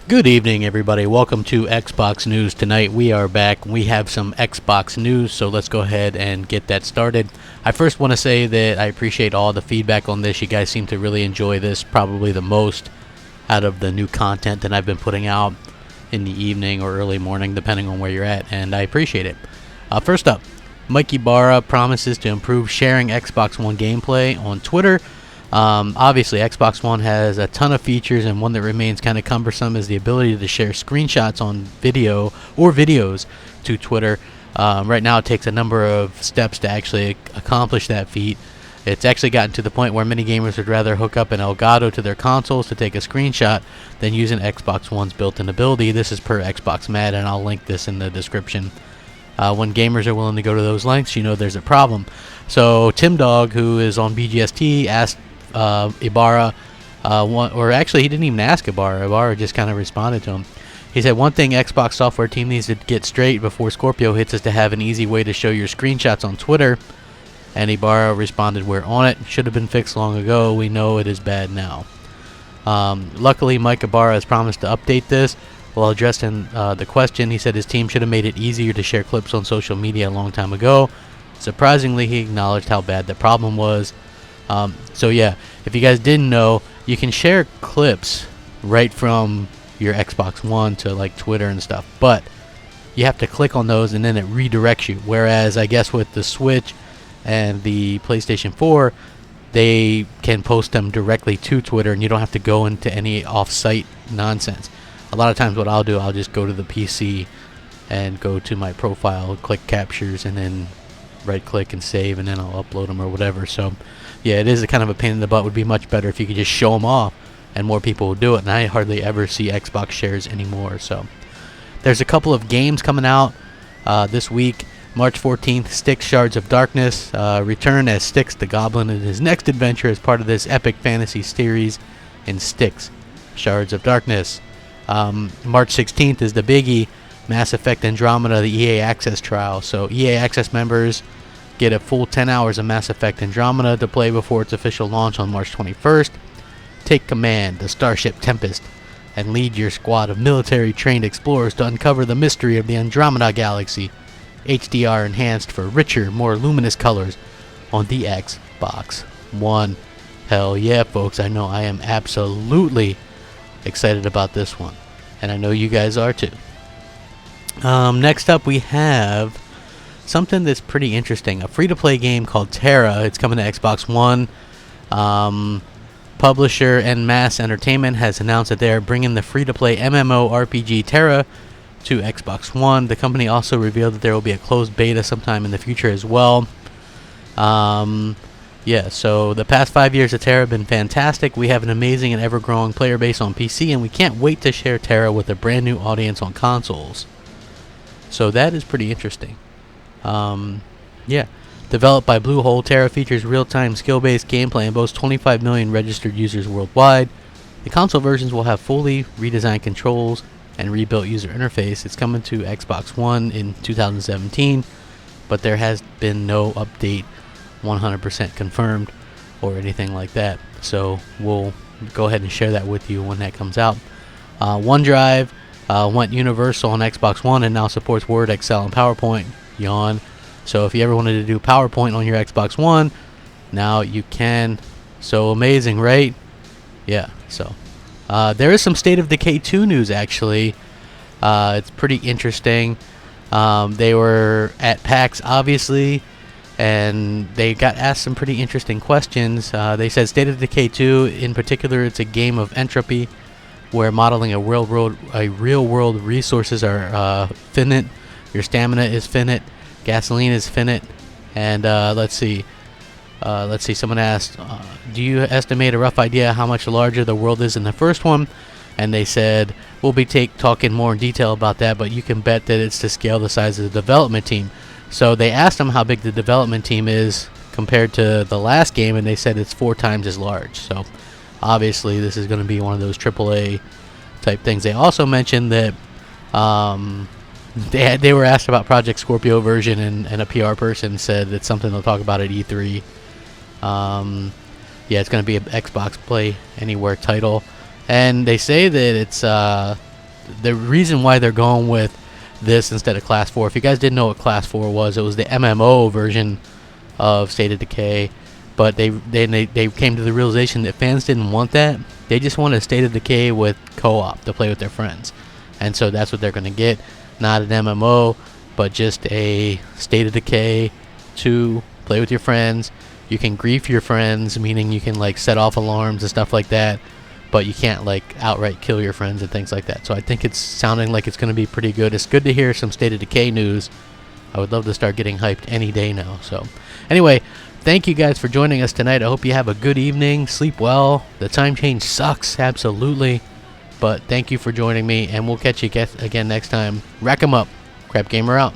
Good evening, everybody. Welcome to Xbox News. Tonight we are back. We have some Xbox news, so let's go ahead and get that started. I first want to say that I appreciate all the feedback on this. You guys seem to really enjoy this, probably the most out of the new content that I've been putting out in the evening or early morning, depending on where you're at, and I appreciate it. First up, Mike Ibarra promises to improve sharing Xbox One gameplay on Twitter. Obviously, Xbox One has a ton of features, and one that remains kind of cumbersome is the ability to share screenshots on video or videos to Twitter. Right now, it takes a number of steps to actually accomplish that feat. It's actually gotten to the point where many gamers would rather hook up an Elgato to their consoles to take a screenshot than use an Xbox One's built-in ability. This is per Xbox Mad, and I'll link this in the description. When gamers are willing to go to those lengths, you know there's a problem. So Tim Dog, who is on BGST, asked Ibarra, or actually he didn't even ask Ibarra. Ibarra just kind of responded to him. He said, "One thing Xbox software team needs to get straight before Scorpio hits is to have an easy way to show your screenshots on Twitter." And Ibarra responded, "We're on it. Should have been fixed long ago. We know it is bad now." Luckily, Mike Ibarra has promised to update this. While addressing the question, he said his team should have made it easier to share clips on social media a long time ago. Surprisingly, he acknowledged how bad the problem was. So yeah, if you guys didn't know, you can share clips right from your Xbox One to like Twitter and stuff, but you have to click on those and then it redirects you. Whereas I guess with the Switch and the PlayStation 4, they can post them directly to Twitter and you don't have to go into any off-site nonsense. A lot of times what I'll do, I'll just go to the PC and go to my profile, click captures, and then right click and save, and then I'll upload them or whatever. So yeah, it is a kind of a pain in the butt. It would be much better if you could just show them off and more people would do it, and I hardly ever see Xbox shares anymore. So there's a couple of games coming out this week. March 14th, Styx Shards of Darkness return as Styx the Goblin in his next adventure as part of this epic fantasy series in Styx Shards of Darkness. March 16th is the biggie, Mass Effect Andromeda, the EA Access trial. So EA Access members get a full 10 hours of Mass Effect Andromeda to play before its official launch on March 21st. Take command, the Starship Tempest, and lead your squad of military-trained explorers to uncover the mystery of the Andromeda Galaxy. HDR enhanced for richer, more luminous colors on the Xbox One. Hell yeah, folks. I know I am absolutely excited about this one, and I know you guys are too. Next up, we have something that's pretty interesting. A free-to-play game called Terra. It's coming to Xbox One. Publisher En Masse Entertainment has announced that they are bringing the free-to-play MMORPG Terra to Xbox One. The company also revealed that there will be a closed beta sometime in the future as well. Yeah, so the past 5 years of Terra have been fantastic. We have an amazing and ever-growing player base on PC, and we can't wait to share Terra with a brand new audience on consoles. So that is pretty interesting. Yeah. Developed by Bluehole, Terra features real-time skill-based gameplay and boasts 25 million registered users worldwide. The console versions will have fully redesigned controls and rebuilt user interface. It's coming to Xbox One in 2017, but there has been no update 100% confirmed or anything like that. So we'll go ahead and share that with you when that comes out. OneDrive went universal on Xbox One and now supports Word, Excel, and PowerPoint. Yawn. So if you ever wanted to do PowerPoint on your Xbox One, now you can. So amazing, right? Yeah, so there is some State of Decay 2 news, actually. It's pretty interesting. They were at PAX, obviously, and they got asked some pretty interesting questions. They said State of Decay 2, in particular, it's a game of entropy, where modeling a real world resources are finite. Your stamina is finite, gasoline is finite, and let's see. Someone asked, do you estimate a rough idea how much larger the world is in the first one? And they said, we'll be talking more in detail about that, but you can bet that it's to scale the size of the development team. So they asked them how big the development team is compared to the last game, and they said it's 4 times as large. So obviously this is going to be one of those AAA type things. They also mentioned that they were asked about Project Scorpio version, and a PR person said it's something they'll talk about at E3. Yeah, it's going to be an Xbox Play Anywhere title, and they say that it's the reason why they're going with this instead of Class 4, if you guys didn't know what Class 4 was, it was the MMO version of State of Decay, but they came to the realization that fans didn't want that. They just want a State of Decay with co-op to play with their friends, and so that's what they're going to get. Not an MMO, but just a State of Decay to play with your friends. You can grief your friends, meaning you can like set off alarms and stuff like that, but you can't like outright kill your friends and things like that. So I think it's sounding like it's going to be pretty good. It's good to hear some State of Decay news. I would love to start getting hyped any day now. So anyway, thank you guys for joining us tonight. I hope you have a good evening. Sleep well. The time change sucks, absolutely. But thank you for joining me, and we'll catch you again next time. Rack 'em up. Crapgamer out.